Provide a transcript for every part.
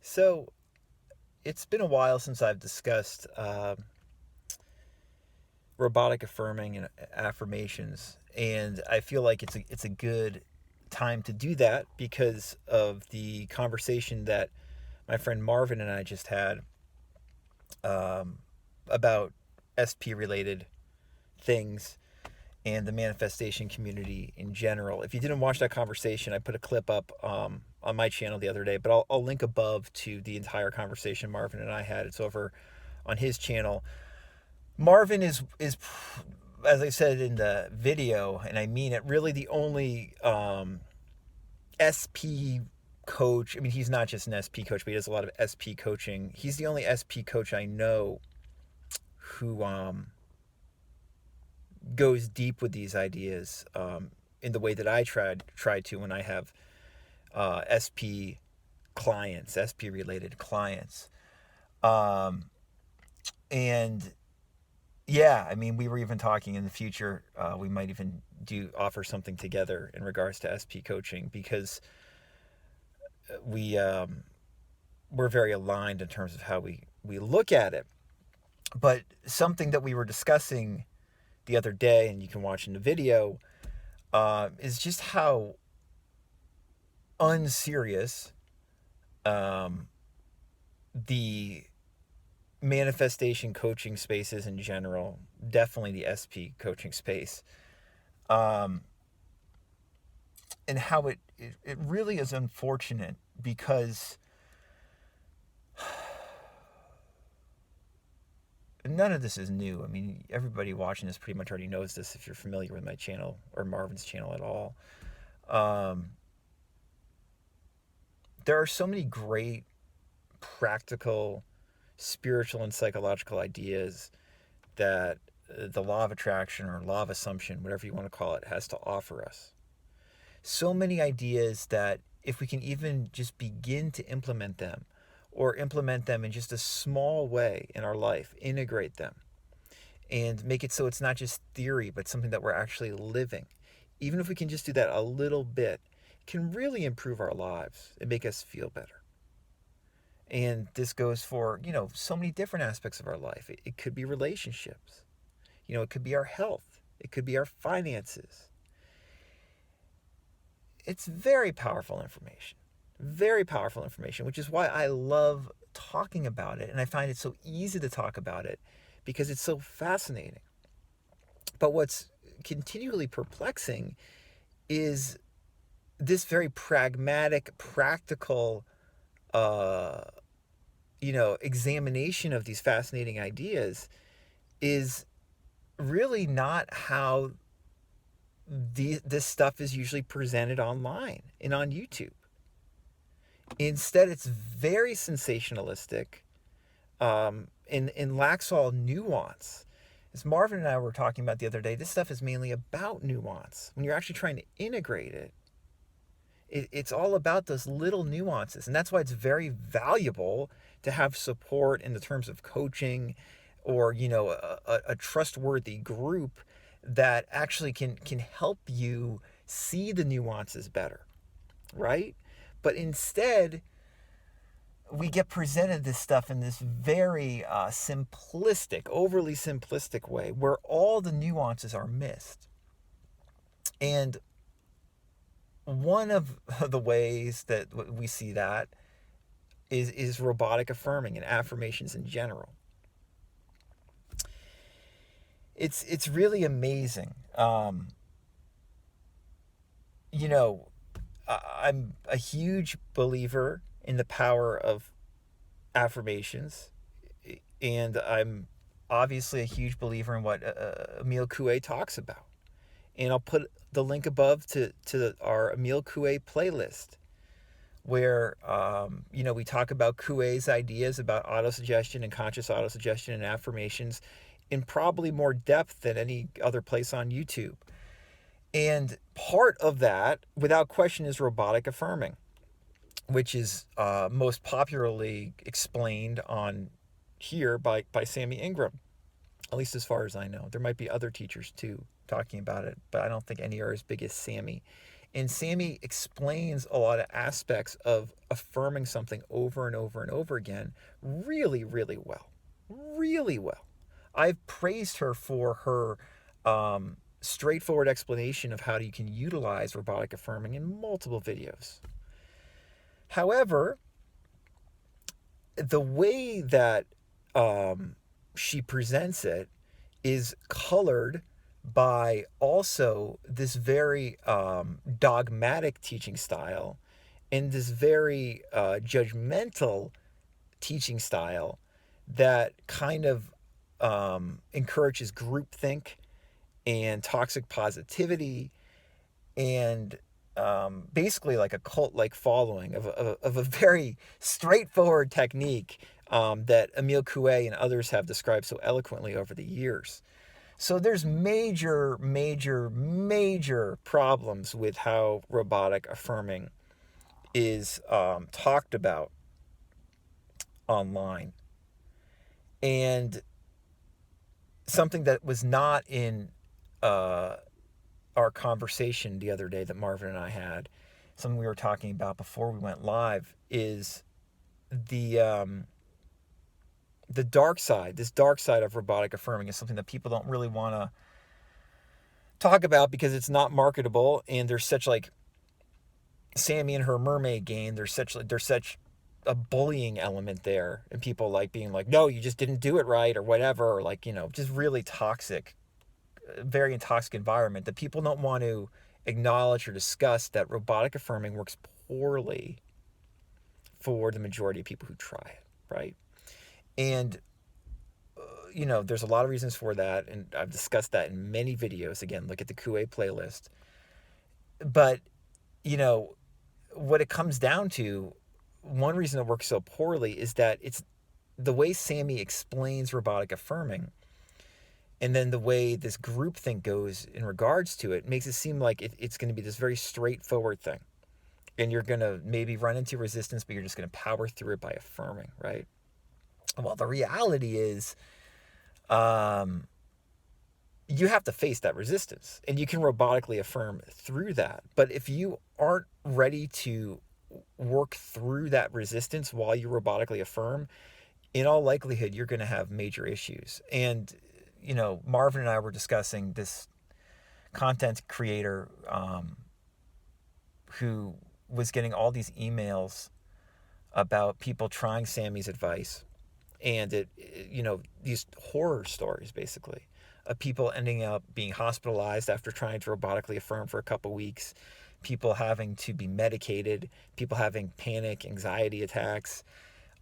So it's been a while since I've discussed robotic affirming and affirmations, and I feel like it's a good time to do that because of the conversation that my friend Marvin and I just had um, about SP related things and the manifestation community in general. If you didn't watch that conversation, I put a clip up on my channel the other day, but I'll link above to the entire conversation Marvin and I had. It's over on his channel. Marvin is as I said in the video, and I mean it, really the only SP coach. I mean, he's not just an SP coach, but he does a lot of SP coaching. He's the only SP coach I know who goes deep with these ideas in the way that I tried to when I have SP clients, SP related clients. Um, and yeah, I mean, we were even talking in the future. We might even offer something together in regards to SP coaching because we we're very aligned in terms of how we look at it. But something that we were discussing the other day, and you can watch in the video, is just how unserious um, the manifestation coaching spaces in general, definitely the SP coaching space, um, and how it really is unfortunate because none of this is new. I mean, everybody watching this pretty much already knows this if you're familiar with my channel or Marvin's channel at all. Um, there are so many great practical spiritual and psychological ideas that the law of attraction or law of assumption, whatever you want to call it, has to offer us. So many ideas that if we can even just begin to implement them or implement them in just a small way in our life, integrate them and make it so it's not just theory, but something that we're actually living. Even if we can just do that a little bit, it can really improve our lives and make us feel better. And this goes for, so many different aspects of our life. It could be relationships. It could be our health. It could be our finances. It's very powerful information. Very powerful information, which is why I love talking about it. And I find it so easy to talk about it because it's so fascinating. But what's continually perplexing is this very pragmatic, practical, uh, examination of these fascinating ideas is really not how this stuff is usually presented online and on YouTube. Instead, it's very sensationalistic and lacks all nuance. As Marvin and I were talking about the other day, this stuff is mainly about nuance. When you're actually trying to integrate it, it's all about those little nuances. And that's why it's very valuable to have support in the terms of coaching or, a trustworthy group that actually can help you see the nuances better, right? But instead, we get presented this stuff in this very simplistic, overly simplistic way where all the nuances are missed. And one of the ways that we see that is robotic affirming and affirmations in general. It's really amazing. You know, I'm a huge believer in the power of affirmations, and I'm obviously a huge believer in what Emile Coué talks about. And I'll put the link above to our Emile Coué playlist where we talk about Coué's ideas about autosuggestion and conscious autosuggestion and affirmations in probably more depth than any other place on YouTube. And part of that, without question, is robotic affirming, which is most popularly explained on here by Sammy Ingram, at least as far as I know. There might be other teachers too talking about it, but I don't think any are as big as Sammy. And Sammy explains a lot of aspects of affirming something over and over and over again really, really well. Really well. I've praised her for her straightforward explanation of how you can utilize robotic affirming in multiple videos. However, the way that she presents it is colored by also this very dogmatic teaching style and this very judgmental teaching style that kind of encourages groupthink and toxic positivity and basically like a cult-like following of a very straightforward technique that Emile Coué and others have described so eloquently over the years. So there's major, major, major problems with how robotic affirming is talked about online. And something that was not in our conversation the other day that Marvin and I had, something we were talking about before we went live, is the dark side. This dark side of robotic affirming is something that people don't really want to talk about because it's not marketable, and there's such like Sammy and her mermaid game. There's such a bullying element there, and people like being like, no, you just didn't do it right or whatever, or like, just really toxic, very toxic environment that people don't want to acknowledge or discuss that robotic affirming works poorly for the majority of people who try it, right? And there's a lot of reasons for that, and I've discussed that in many videos. Again, look at the Coué playlist. But what it comes down to, one reason it works so poorly is that it's the way Sammy explains robotic affirming, and then the way this groupthink goes in regards to it makes it seem like it's going to be this very straightforward thing. And you're going to maybe run into resistance, but you're just going to power through it by affirming, right? Well, the reality is you have to face that resistance, and you can robotically affirm through that. But if you aren't ready to work through that resistance while you robotically affirm, in all likelihood, you're going to have major issues. And, Marvin and I were discussing this content creator who was getting all these emails about people trying Sammy's advice, and these horror stories basically of people ending up being hospitalized after trying to robotically affirm for a couple weeks, people having to be medicated, people having panic, anxiety attacks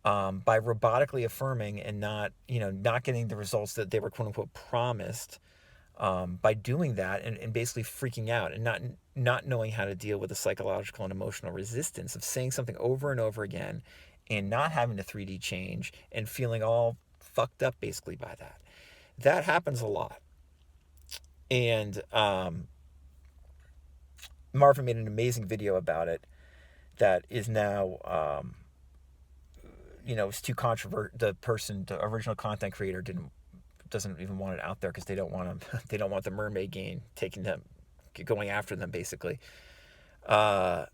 by robotically affirming and not getting the results that they were quote unquote promised by doing that, and basically freaking out and not knowing how to deal with the psychological and emotional resistance of saying something over and over again and not having a 3D change and feeling all fucked up basically by that. That happens a lot. And Marvin made an amazing video about it that is now, it's too controversial. The original content creator doesn't even want it out there because they don't want them. They don't want the mermaid gang going after them basically. But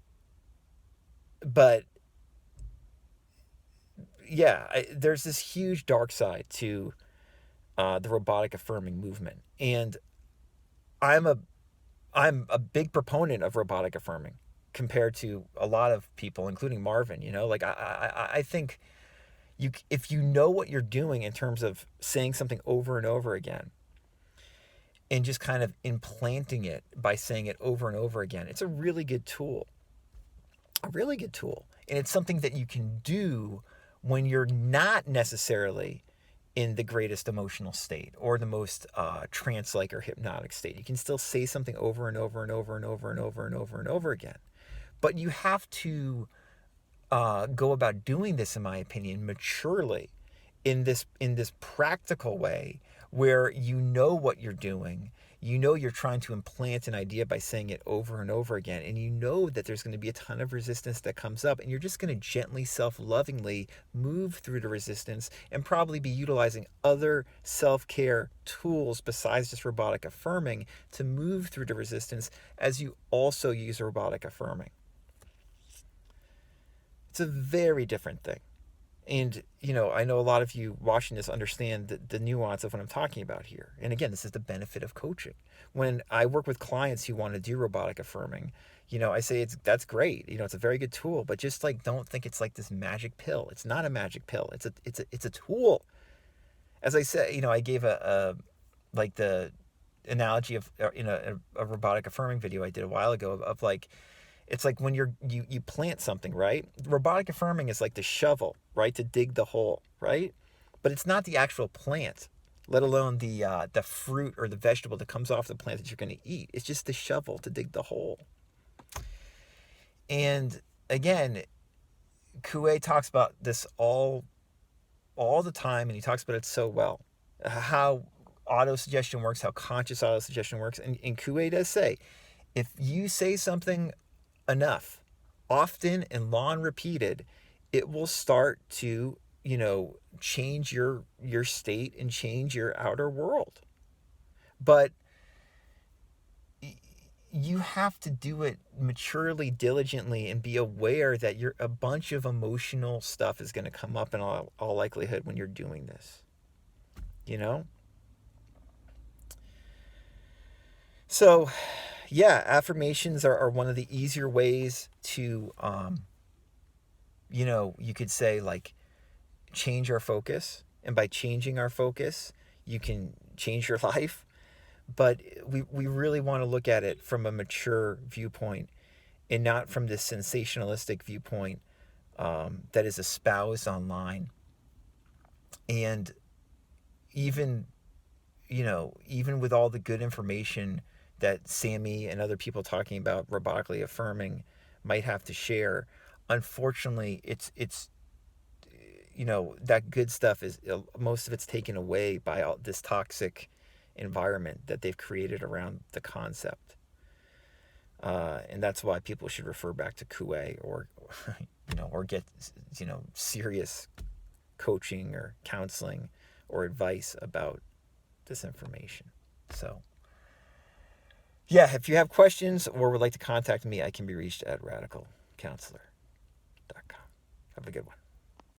yeah, there's this huge dark side to the robotic affirming movement, and I'm a big proponent of robotic affirming compared to a lot of people, including Marvin. I think if you know what you're doing in terms of saying something over and over again and just kind of implanting it by saying it over and over again, it's a really good tool. A really good tool. And it's something that you can do when you're not necessarily in the greatest emotional state or the most trance-like or hypnotic state. You can still say something over and over and over and over and over and over and over again. But you have to go about doing this, in my opinion, maturely, in this practical way where you know what you're doing, You know you're trying to implant an idea by saying it over and over again, and you know that there's going to be a ton of resistance that comes up, and you're just going to gently, self-lovingly move through the resistance and probably be utilizing other self-care tools besides just robotic affirming to move through the resistance as you also use robotic affirming. It's a very different thing. And, I know a lot of you watching this understand the nuance of what I'm talking about here. And again, this is the benefit of coaching. When I work with clients who want to do robotic affirming, I say that's great. It's a very good tool, but just like, don't think it's like this magic pill. It's not a magic pill. It's a tool. As I said, I gave like the analogy of, a robotic affirming video I did a while ago of like, it's like when you plant something, right? Robotic affirming is like the shovel, right, to dig the hole, right? But it's not the actual plant, let alone the fruit or the vegetable that comes off the plant that you're going to eat. It's just the shovel to dig the hole. And again, Coué talks about this all the time, and he talks about it so well. How auto-suggestion works, how conscious auto-suggestion works. And Coué does say, if you say something enough, often and long repeated, it will start to, change your state and change your outer world. But you have to do it maturely, diligently, and be aware that a bunch of emotional stuff is going to come up in all likelihood when you're doing this. So, yeah, affirmations are one of the easier ways to, you could say, like, change our focus. And by changing our focus, you can change your life. But we really want to look at it from a mature viewpoint and not from this sensationalistic viewpoint that is espoused online. And even with all the good information that Sammy and other people talking about robotically affirming might have to share, unfortunately, it's that good stuff is, most of it's taken away by all this toxic environment that they've created around the concept. And that's why people should refer back to Coué or get, serious coaching or counseling or advice about this information. So, yeah, if you have questions or would like to contact me, I can be reached at radicalcounselor.com. Have a good one.